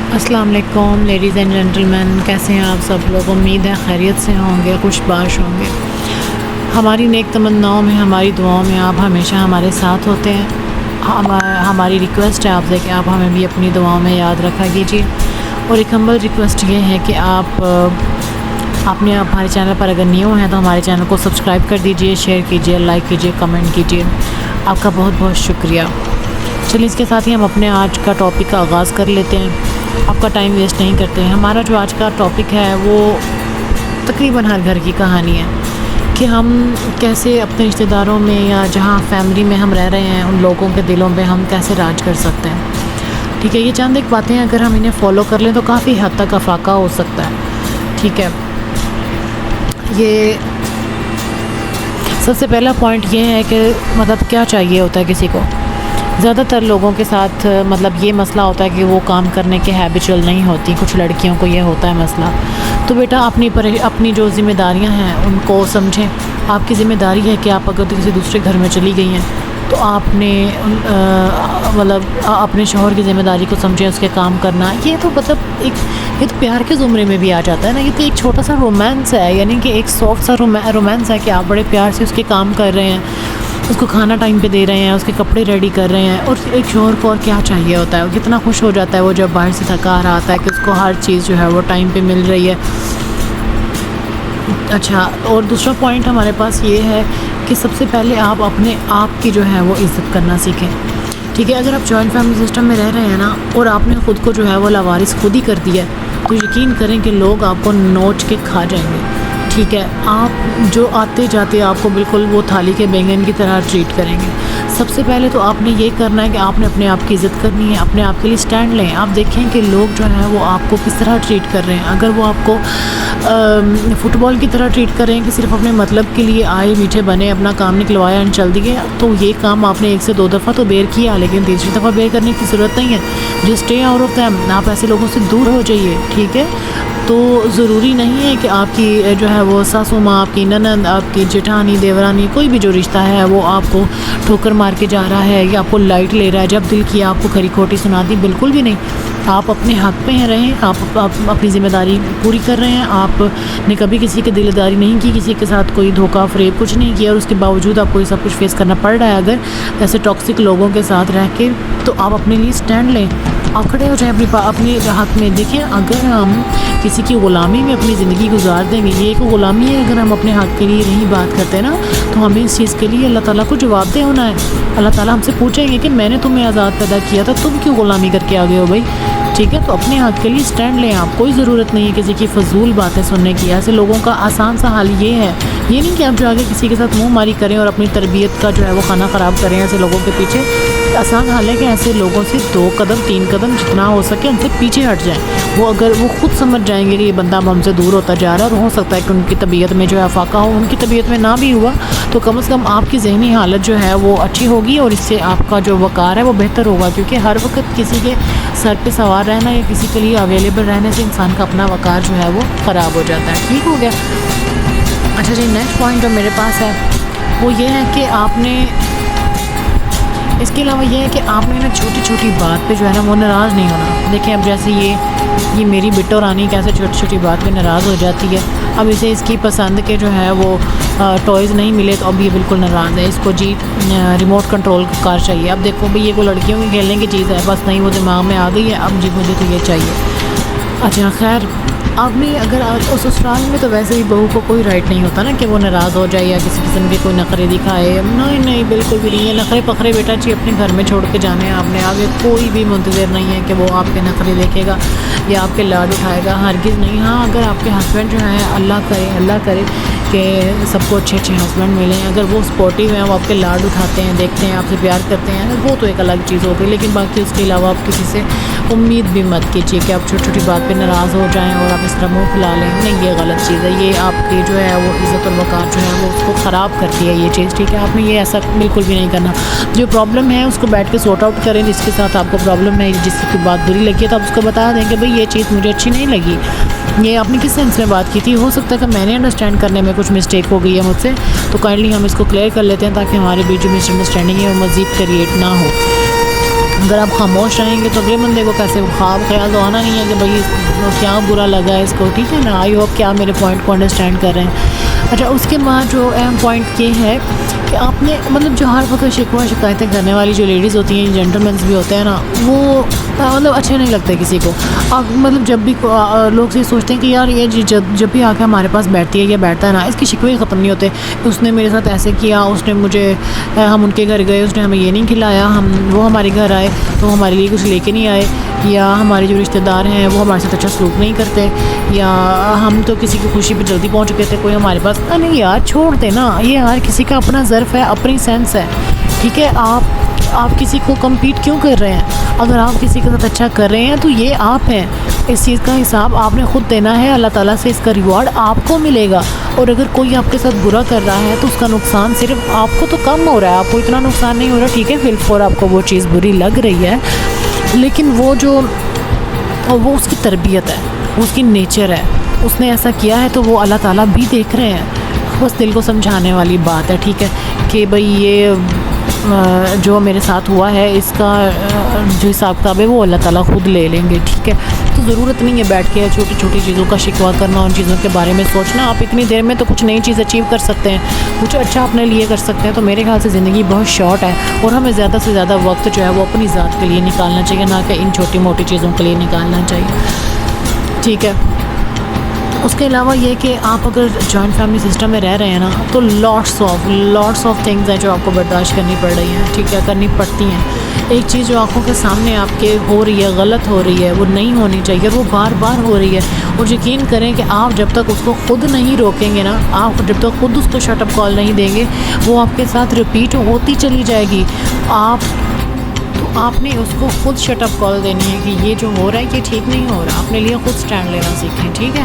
السلام علیکم ladies and gentleman, کیسے ہیں آپ سب لوگ؟ امید ہے خیریت سے ہوں گے، خوش باش ہوں گے۔ ہماری نیک تمناؤں میں، ہماری دعاؤں میں آپ ہمیشہ ہمارے ساتھ ہوتے ہیں۔ ہماری ریکویسٹ ہے آپ سے کہ آپ ہمیں بھی اپنی دعاؤں میں یاد رکھا کیجیے، اور ایک ہمبل ریکویسٹ یہ ہے کہ آپ نے ہمارے چینل پر اگر نیو ہیں تو ہمارے چینل کو سبسکرائب کر دیجیے، شیئر کیجیے، لائک کیجیے، کمنٹ کیجیے۔ آپ کا بہت بہت شکریہ۔ چلیے اس کے ساتھ ہی ہم اپنے آج کا ٹاپک کا آغاز کر لیتے ہیں، آپ کا ٹائم ویسٹ نہیں کرتے ہیں۔ ہمارا جو آج کا ٹاپک ہے وہ تقریباً ہر گھر کی کہانی ہے کہ ہم کیسے اپنے رشتہ داروں میں یا جہاں فیملی میں ہم رہ رہے ہیں ان لوگوں کے دلوں پہ ہم کیسے راج کر سکتے ہیں۔ ٹھیک ہے، یہ چند ایک باتیں اگر ہم انہیں فالو کر لیں تو کافی حد تک افاقہ ہو سکتا ہے۔ ٹھیک ہے، یہ سب سے پہلا پوائنٹ یہ ہے کہ مطلب کیا چاہیے ہوتا ہے کسی کو۔ زیادہ تر لوگوں کے ساتھ مطلب یہ مسئلہ ہوتا ہے کہ وہ کام کرنے کے ہیبچول نہیں ہوتی، کچھ لڑکیوں کو یہ ہوتا ہے مسئلہ۔ تو بیٹا اپنی جو ذمہ داریاں ہیں ان کو سمجھیں۔ آپ کی ذمہ داری ہے کہ آپ اگر کسی دوسرے گھر میں چلی گئی ہیں تو آپ نے مطلب اپنے شوہر کی ذمہ داری کو سمجھیں، اس کے کام کرنا۔ یہ تو مطلب یہ تو پیار کے زمرے میں بھی آ جاتا ہے نا، یہ تو ایک چھوٹا سا رومانس ہے، یعنی کہ ایک سافٹ سا رومانس ہے کہ آپ بڑے پیار سے اس کے کام کر رہے ہیں، اس کو کھانا ٹائم پہ دے رہے ہیں، اس کے کپڑے ریڈی کر رہے ہیں۔ اور ایک شوہر کو اور کیا چاہیے ہوتا ہے، وہ کتنا خوش ہو جاتا ہے وہ جب باہر سے تھکا آ رہا آتا ہے کہ اس کو ہر چیز جو ہے وہ ٹائم پہ مل رہی ہے۔ اچھا، اور دوسرا پوائنٹ ہمارے پاس یہ ہے کہ سب سے پہلے آپ اپنے آپ کی جو ہے وہ عزت کرنا سیکھیں۔ ٹھیک ہے، اگر آپ جوائنٹ فیملی سسٹم میں رہ رہے ہیں نا اور آپ نے خود کو جو ہے وہ لاوارث خود ہی کر دیا ہے تو یقین کریں کہ لوگ آپ کو نوچ کے کھا جائیں گے۔ ٹھیک ہے، آپ جو آتے جاتے آپ کو بالکل وہ تھالی کے بینگن کی طرح ٹریٹ کریں گے۔ سب سے پہلے تو آپ نے یہ کرنا ہے کہ آپ نے اپنے آپ کی عزت کرنی ہے، اپنے آپ کے لیے سٹینڈ لیں۔ آپ دیکھیں کہ لوگ جو ہیں وہ آپ کو کس طرح ٹریٹ کر رہے ہیں۔ اگر وہ آپ کو فٹ بال کی طرح ٹریٹ کر رہے ہیں کہ صرف اپنے مطلب کے لیے آئے، میٹھے بنے، اپنا کام نکلوایا اور چل دیے، تو یہ کام آپ نے 1 سے 2 دفعہ تو بیئر کیا، لیکن تیسری دفعہ بیئر کرنے کی ضرورت نہیں ہے۔ Just stay out of them, آپ ایسے لوگوں سے دور ہو جائیے۔ ٹھیک ہے، تو ضروری نہیں ہے کہ آپ کی جو ہے وہ ساسو ماں، آپ کی ننند، آپ کی جٹھانی، دیورانی، کوئی بھی جو رشتہ ہے وہ آپ کو ٹھوکر مار کے جا رہا ہے یا آپ کو لائٹ لے رہا ہے، جب دل کیا آپ کو کھری کھوٹی سنا دی۔ بالکل بھی نہیں، آپ اپنے حق پہ رہیں، آپ اپنی ذمہ داری پوری کر رہے ہیں۔ آپ نے کبھی کسی کی دلداری نہیں کی، کسی کے ساتھ کوئی دھوکہ فریب کچھ نہیں کیا، اور اس کے باوجود آپ کو یہ سب کچھ فیس کرنا پڑ رہا ہے اگر ایسے ٹاکسک لوگوں کے ساتھ رہ کے، تو آپ اپنے لیے سٹینڈ لیں، آپ کھڑے ہو جائیں اپنے حق میں۔ دیکھیں، اگر ہم کسی کی غلامی میں اپنی زندگی گزار دیں گے، یہ ایک غلامی ہے۔ اگر ہم اپنے حق کے لیے نہیں بات کرتے نا تو ہمیں اس چیز کے لیے اللہ تعالیٰ کو جواب دہ ہونا ہے۔ اللہ تعالیٰ ہم سے پوچھیں گے کہ میں نے تمہیں آزاد پیدا کیا تھا، تم کیوں غلامی کر کے آگے ہو بھائی؟ ٹھیک ہے، تو اپنے حق کے لیے سٹینڈ لیں آپ، کوئی ضرورت نہیں ہے کسی کی فضول باتیں سننے کی۔ ایسے لوگوں کا آسان سا حل یہ ہے، یہ نہیں کہ آپ جو آگے کسی کے ساتھ منہ ماری کریں اور اپنی تربیت کا جو ہے وہ کھانا خراب کریں ایسے لوگوں کے پیچھے۔ آسان حل ہے کہ ایسے لوگوں سے 2 قدم 3 قدم جتنا ہو سکے ان سے پیچھے ہٹ جائیں۔ وہ اگر وہ خود سمجھ جائیں گے کہ یہ بندہ ہم سے دور ہوتا جا رہا ہے، اور ہو سکتا ہے کہ ان کی طبیعت میں جو ہے افاقہ ہو، ان کی طبیعت میں نہ بھی ہوا تو کم از کم آپ کی ذہنی حالت جو ہے وہ اچھی ہوگی، اور اس سے آپ کا جو وقار ہے وہ بہتر ہوگا، کیونکہ ہر وقت کسی کے سر پہ سوار رہنا یا کسی کے لیے اویلیبل رہنے سے انسان کا اپنا وقار جو ہے وہ خراب ہو جاتا ہے۔ ٹھیک ہو گیا؟ اچھا جی، نیکسٹ پوائنٹ جو میرے پاس ہے وہ یہ ہے کہ آپ نے اس کے علاوہ یہ ہے کہ آپ نے نا چھوٹی چھوٹی بات پہ جو ہے نا وہ ناراض نہیں ہونا۔ دیکھیں، اب جیسے یہ میری بٹو رانی کیسے چھوٹی چھوٹی بات پہ ناراض ہو جاتی ہے۔ اب اسے اس کی پسند کے جو ہے وہ ٹوائز نہیں ملے تو اب یہ بالکل ناراض ہے، اس کو جی ریموٹ کنٹرول کار چاہیے۔ اب دیکھو بھئی، یہ کوئی لڑکیوں کی کھیلنے کی چیز ہے، بس نہیں وہ دماغ میں آ گئی ہے، اب جی مجھے تو یہ چاہیے۔ اچھا خیر، آپ نے اگر اس سسرال میں تو ویسے ہی بہو کو کوئی رائٹ نہیں ہوتا نا کہ وہ ناراض ہو جائے یا کسی قسم کے کوئی نخرے دکھائے۔ نہیں بالکل بھی نہیں ہے، نخرے پخرے بیٹا جی اپنے گھر میں چھوڑ کے جانے ہیں آپ نے، آگے کوئی بھی منتظر نہیں ہے کہ وہ آپ کے نخرے دیکھے گا یا آپ کے لاڈ اٹھائے گا، ہرگز نہیں۔ ہاں، اگر آپ کے ہسبینڈ جو ہیں، اللہ کرے کہ سب کو اچھے ہسبینڈ ملیں، اگر وہ سپورٹیو ہیں، وہ آپ کے لاڈ اٹھاتے ہیں، دیکھتے ہیں، آپ سے پیار کرتے ہیں، وہ تو ایک الگ چیز ہوگی، لیکن باقی اس کے علاوہ آپ کسی سے امید بھی مت کیجیے کہ آپ چھوٹی چھوٹی بات پہ ناراض ہو جائیں اور آپ اس طرح منہ پھلا لیں۔ نہیں، یہ غلط چیز ہے، یہ آپ کی جو ہے وہ عزت اور وقار جو ہے وہ اس کو خراب کرتی ہے یہ چیز۔ ٹھیک ہے، آپ نے یہ ایسا بالکل بھی نہیں کرنا۔ جو پرابلم ہے اس کو بیٹھ کے سورٹ آؤٹ کریں، جس کے ساتھ آپ کو پرابلم ہے، جس کی بات بری لگی ہے تو آپ اس کو بتا دیں کہ بھئی یہ چیز مجھے اچھی نہیں لگی، یہ آپ نے کس سینس میں بات کی تھی، ہو سکتا ہے کہ میں نے انڈرسٹینڈ کرنے میں کچھ مسٹیک ہو گئی ہے مجھ سے، تو کائنڈلی ہم اس کو کلیئر کر لیتے ہیں تاکہ ہمارے بیچ جو مس انڈرسٹینڈنگ ہے وہ مزید کریٹ نہ ہو۔ اگر آپ خاموش رہیں گے تو اگلے بندے کو کیسے خواب خیال تو آنا نہیں ہے کہ بھائی کیا برا لگا ہے اس کو، ٹھیک ہے نا. آئی ہوپ کہ آپ میرے پوائنٹ کو انڈرسٹینڈ کر رہے ہیں. اچھا اس کے بعد جو اہم پوائنٹ یہ ہے کہ آپ نے مطلب جو ہر وقت شکوہ شکایتیں کرنے والی جو لیڈیز ہوتی ہیں، جینٹل مینس بھی ہوتے ہیں نا، وہ مطلب اچھے نہیں لگتے کسی کو. اب مطلب جب بھی لوگ یہ سوچتے ہیں کہ یار یہ جب بھی آ کے ہمارے پاس بیٹھتی ہے یا بیٹھتا ہے نا، اس کی شکوے ختم نہیں ہوتے. اس نے میرے ساتھ ایسے کیا، اس نے مجھے، ہم ان کے گھر گئے، اس نے ہمیں یہ نہیں کھلایا، وہ ہمارے گھر آئے تو ہمارے لیے کچھ لے کے نہیں آئے، یا ہمارے جو رشتہ دار ہیں وہ ہمارے ساتھ اچھا سلوک نہیں کرتے، یا ہم تو کسی کی خوشی پہ جلدی پہنچ گئے تھے، کوئی ہمارے پاس نہیں. یار چھوڑ دے نا، یہ ہر کسی کا اپنا ظرف ہے، اپنی سینس ہے، ٹھیک ہے. آپ کسی کو کمپیٹ کیوں کر رہے ہیں؟ اگر آپ کسی کے ساتھ اچھا کر رہے ہیں تو یہ آپ ہیں، اس چیز کا حساب آپ نے خود دینا ہے. اللہ تعالیٰ سے اس کا ریوارڈ آپ کو ملے گا. اور اگر کوئی آپ کے ساتھ برا کر رہا ہے تو اس کا نقصان صرف آپ کو تو کم ہو رہا ہے، آپ کو اتنا نقصان نہیں ہو رہا، ٹھیک ہے. فیل فور آپ کو وہ چیز بری لگ رہی ہے، لیکن وہ اس کی تربیت ہے، وہ اس کی نیچر ہے. اس نے ایسا کیا ہے تو وہ اللہ تعالیٰ بھی دیکھ رہے ہیں. بس دل کو سمجھانے والی بات ہے، ٹھیک ہے، کہ بھئی یہ جو میرے ساتھ ہوا ہے اس کا جو حساب کتاب ہے وہ اللہ تعالیٰ خود لے لیں گے، ٹھیک ہے. تو ضرورت نہیں ہے بیٹھ کے چھوٹی چھوٹی چیزوں کا شکوہ کرنا، ان چیزوں کے بارے میں سوچنا. آپ اتنی دیر میں تو کچھ نئی چیز اچیو کر سکتے ہیں، کچھ اچھا اپنے لیے کر سکتے ہیں. تو میرے خیال سے زندگی بہت شارٹ ہے اور ہمیں زیادہ سے زیادہ وقت جو ہے وہ اپنی ذات کے لیے نکالنا چاہیے، نہ کہ ان چھوٹی موٹی چیزوں کے لیے نکالنا چاہیے، ٹھیک ہے. اس کے علاوہ یہ کہ آپ اگر جوائنٹ فیملی سسٹم میں رہ رہے ہیں نا تو لاٹس آف تھنگز ہیں جو آپ کو برداشت کرنی پڑ رہی ہیں، ٹھیک ہے، کرنی پڑتی ہیں. ایک چیز جو آنکھوں کے سامنے آپ کے ہو رہی ہے، غلط ہو رہی ہے، وہ نہیں ہونی چاہیے، وہ بار بار ہو رہی ہے. اور یقین کریں کہ آپ جب تک اس کو خود نہیں روکیں گے نا، آپ جب تک خود اس کو شٹ اپ کال نہیں دیں گے، وہ آپ کے ساتھ رپیٹ ہوتی چلی جائے گی. آپ نے اس کو خود شٹ اپ کال دینی ہے کہ یہ جو ہو رہا ہے یہ ٹھیک نہیں ہو رہا. اپنے لیے خود سٹینڈ لینا سیکھیں، ٹھیک ہے.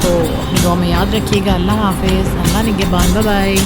تو اپنی دعا میں یاد رکھیے گا. اللہ حافظ، اللہ نگہبان، بائے بائے.